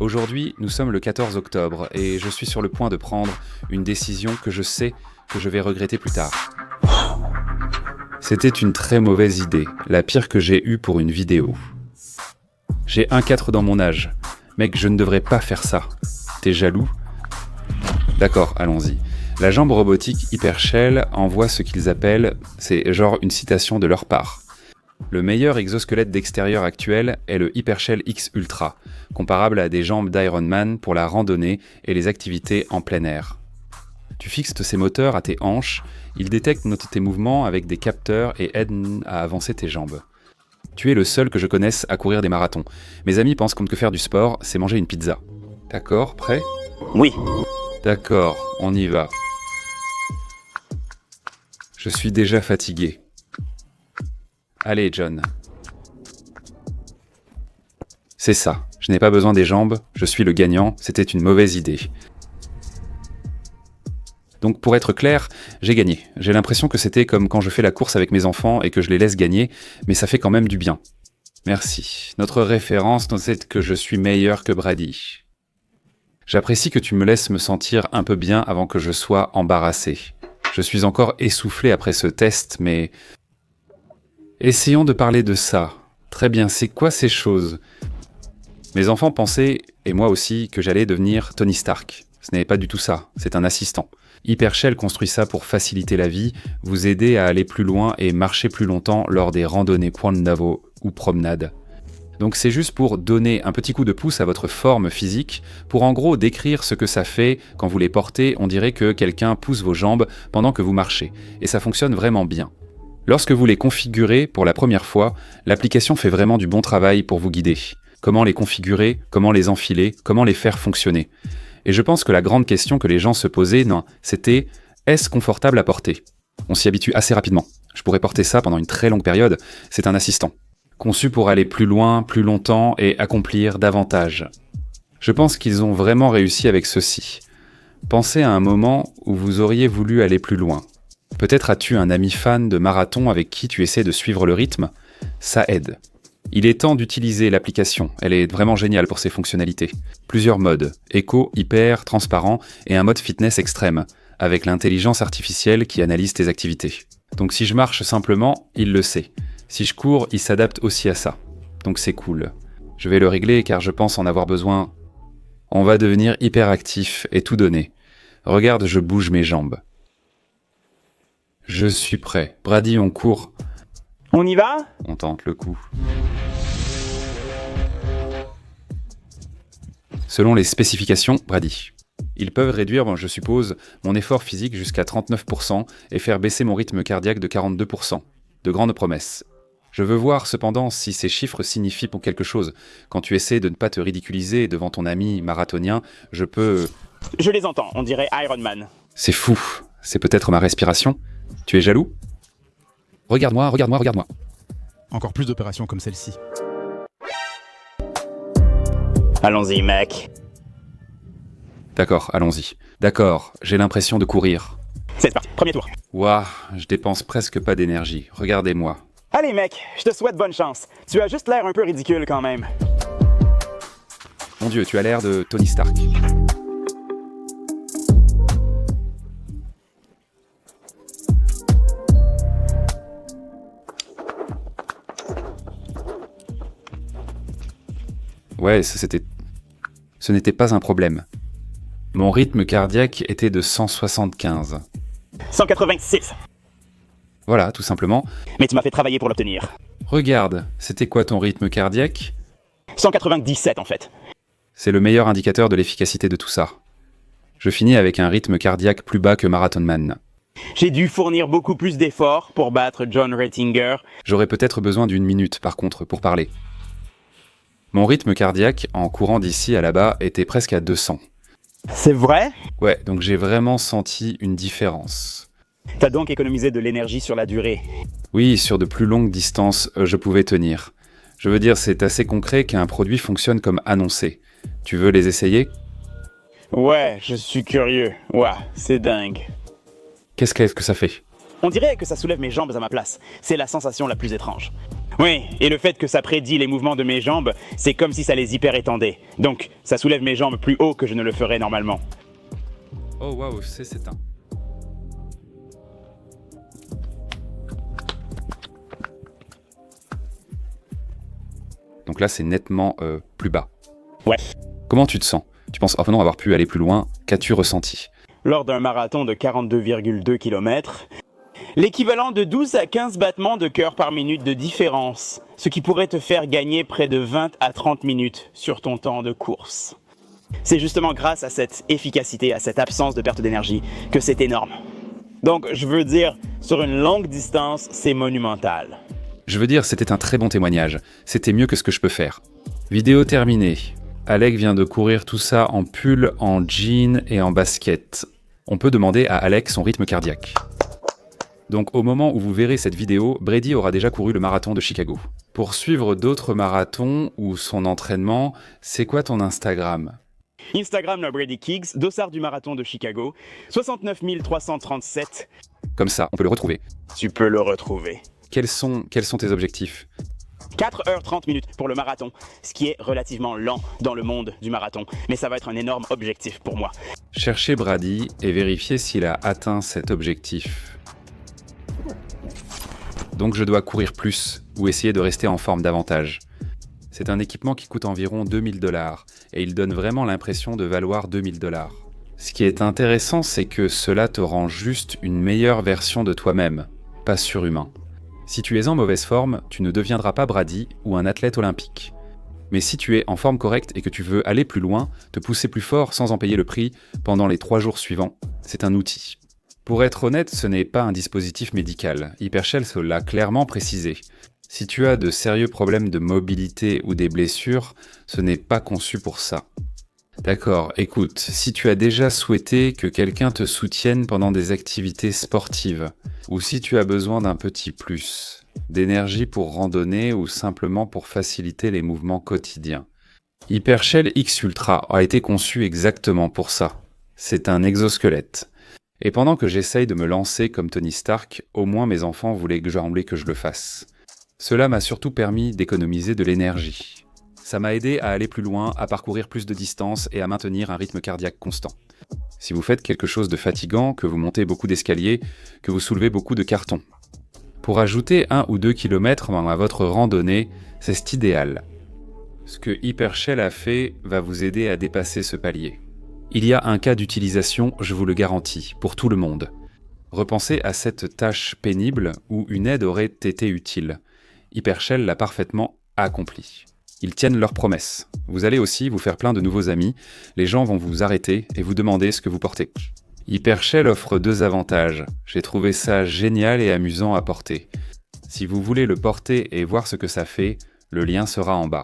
Aujourd'hui, nous sommes le 14 octobre et je suis sur le point de prendre une décision que je sais que je vais regretter plus tard. C'était une très mauvaise idée, la pire que j'ai eue pour une vidéo. J'ai 1,4 dans mon âge. Mec, je ne devrais pas faire ça. T'es jaloux ? D'accord, allons-y. La jambe robotique Hypershell envoie ce qu'ils appellent, c'est genre une citation de leur part. Le meilleur exosquelette d'extérieur actuel est le Hypershell X Ultra, comparable à des jambes d'Iron Man pour la randonnée et les activités en plein air. Tu fixes ces moteurs à tes hanches, ils détectent tes mouvements avec des capteurs et aident à avancer tes jambes. Tu es le seul que je connaisse à courir des marathons. Mes amis pensent que faire du sport, c'est manger une pizza. D'accord, prêt ? Oui. D'accord, on y va. Je suis déjà fatigué. Allez, John. C'est ça, je n'ai pas besoin des jambes, je suis le gagnant, c'était une mauvaise idée. Donc pour être clair, j'ai gagné. J'ai l'impression que c'était comme quand je fais la course avec mes enfants et que je les laisse gagner, mais ça fait quand même du bien. Merci. Notre référence, c'est que je suis meilleur que Brady. J'apprécie que tu me laisses me sentir un peu bien avant que je sois embarrassé. Je suis encore essoufflé après ce test, mais... Essayons de parler de ça. Très bien, c'est quoi ces choses ? Mes enfants pensaient, et moi aussi, que j'allais devenir Tony Stark. Ce n'est pas du tout ça, c'est un assistant. Hypershell construit ça pour faciliter la vie, vous aider à aller plus loin et marcher plus longtemps lors des randonnées Point de Navo ou promenades. Donc c'est juste pour donner un petit coup de pouce à votre forme physique, pour en gros décrire ce que ça fait quand vous les portez, on dirait que quelqu'un pousse vos jambes pendant que vous marchez, et ça fonctionne vraiment bien. Lorsque vous les configurez pour la première fois, l'application fait vraiment du bon travail pour vous guider. Comment les configurer, comment les enfiler, comment les faire fonctionner. Et je pense que la grande question que les gens se posaient, c'était « est-ce confortable à porter ?» On s'y habitue assez rapidement. Je pourrais porter ça pendant une très longue période, c'est un assistant. Conçu pour aller plus loin, plus longtemps et accomplir davantage. Je pense qu'ils ont vraiment réussi avec ceci. Pensez à un moment où vous auriez voulu aller plus loin. Peut-être as-tu un ami fan de marathon avec qui tu essaies de suivre le rythme. Ça aide. Il est temps d'utiliser l'application, elle est vraiment géniale pour ses fonctionnalités. Plusieurs modes, éco, hyper, transparent et un mode fitness extrême, avec l'intelligence artificielle qui analyse tes activités. Donc si je marche simplement, il le sait. Si je cours, il s'adapte aussi à ça. Donc c'est cool. Je vais le régler car je pense en avoir besoin. On va devenir hyper actif et tout donner. Regarde, je bouge mes jambes. Je suis prêt. Brady, on court. On y va ? On tente le coup. Selon les spécifications, Brady. Ils peuvent réduire, je suppose, mon effort physique jusqu'à 39% et faire baisser mon rythme cardiaque de 42%. De grandes promesses. Je veux voir cependant si ces chiffres signifient pour quelque chose. Quand tu essaies de ne pas te ridiculiser devant ton ami marathonien, je peux... Je les entends, on dirait Iron Man. C'est fou. C'est peut-être ma respiration. Tu es jaloux ? Regarde-moi, regarde-moi, regarde-moi. Encore plus d'opérations comme celle-ci. Allons-y, mec. D'accord, allons-y. D'accord, j'ai l'impression de courir. C'est parti, premier tour. Ouah, je dépense presque pas d'énergie. Regardez-moi. Allez, mec, je te souhaite bonne chance. Tu as juste l'air un peu ridicule quand même. Mon Dieu, tu as l'air de Tony Stark. Ouais, ce n'était pas un problème. Mon rythme cardiaque était de 175. 186. Voilà, tout simplement. Mais tu m'as fait travailler pour l'obtenir. Regarde, c'était quoi ton rythme cardiaque ? 197 en fait. C'est le meilleur indicateur de l'efficacité de tout ça. Je finis avec un rythme cardiaque plus bas que Marathon Man. J'ai dû fournir beaucoup plus d'efforts pour battre John Rattinger. J'aurais peut-être besoin d'une minute, par contre, pour parler. Mon rythme cardiaque, en courant d'ici à là-bas, était presque à 200. C'est vrai ? Ouais, donc j'ai vraiment senti une différence. T'as donc économisé de l'énergie sur la durée. Oui, sur de plus longues distances, je pouvais tenir. Je veux dire, c'est assez concret qu'un produit fonctionne comme annoncé. Tu veux les essayer ? Ouais, je suis curieux. Ouah, c'est dingue. Qu'est-ce que ça fait ? On dirait que ça soulève mes jambes à ma place. C'est la sensation la plus étrange. Oui, et le fait que ça prédit les mouvements de mes jambes, c'est comme si ça les hyper étendait. Donc, ça soulève mes jambes plus haut que je ne le ferais normalement. Oh waouh, c'est éteint. Donc là, c'est nettement plus bas. Ouais. Comment tu te sens? Tu penses non avoir pu aller plus loin? Qu'as-tu ressenti? Lors d'un marathon de 42,2 km, l'équivalent de 12 à 15 battements de cœur par minute de différence, ce qui pourrait te faire gagner près de 20 à 30 minutes sur ton temps de course. C'est justement grâce à cette efficacité, à cette absence de perte d'énergie, que c'est énorme. Donc, je veux dire, sur une longue distance, c'est monumental. Je veux dire, c'était un très bon témoignage. C'était mieux que ce que je peux faire. Vidéo terminée. Alec vient de courir tout ça en pull, en jean et en basket. On peut demander à Alec son rythme cardiaque. Donc au moment où vous verrez cette vidéo, Brady aura déjà couru le marathon de Chicago. Pour suivre d'autres marathons ou son entraînement, c'est quoi ton Instagram? Instagram le Brady Kiggs, dossard du marathon de Chicago, 69 337. Comme ça, on peut le retrouver. Tu peux le retrouver. Quels sont tes objectifs? 4h30 pour le marathon, ce qui est relativement lent dans le monde du marathon, mais ça va être un énorme objectif pour moi. Cherchez Brady et vérifiez s'il a atteint cet objectif. Donc je dois courir plus ou essayer de rester en forme davantage. C'est un équipement qui coûte environ 2000 $ et il donne vraiment l'impression de valoir 2000 $. Ce qui est intéressant, c'est que cela te rend juste une meilleure version de toi-même, pas surhumain. Si tu es en mauvaise forme, tu ne deviendras pas Brady ou un athlète olympique. Mais si tu es en forme correcte et que tu veux aller plus loin, te pousser plus fort sans en payer le prix pendant les 3 jours suivants, c'est un outil. Pour être honnête, ce n'est pas un dispositif médical. Hypershell se l'a clairement précisé. Si tu as de sérieux problèmes de mobilité ou des blessures, ce n'est pas conçu pour ça. D'accord, écoute, si tu as déjà souhaité que quelqu'un te soutienne pendant des activités sportives, ou si tu as besoin d'un petit plus, d'énergie pour randonner ou simplement pour faciliter les mouvements quotidiens, Hypershell X Ultra a été conçu exactement pour ça. C'est un exosquelette. Et pendant que j'essaye de me lancer comme Tony Stark, au moins mes enfants voulaient que je le fasse. Cela m'a surtout permis d'économiser de l'énergie. Ça m'a aidé à aller plus loin, à parcourir plus de distance et à maintenir un rythme cardiaque constant. Si vous faites quelque chose de fatigant, que vous montez beaucoup d'escaliers, que vous soulevez beaucoup de cartons. Pour ajouter 1 ou 2 km à votre randonnée, c'est idéal. Ce que Hypershell a fait va vous aider à dépasser ce palier. Il y a un cas d'utilisation, je vous le garantis, pour tout le monde. Repensez à cette tâche pénible où une aide aurait été utile. Hypershell l'a parfaitement accompli. Ils tiennent leurs promesses. Vous allez aussi vous faire plein de nouveaux amis, les gens vont vous arrêter et vous demander ce que vous portez. Hypershell offre 2 avantages. J'ai trouvé ça génial et amusant à porter. Si vous voulez le porter et voir ce que ça fait, le lien sera en bas.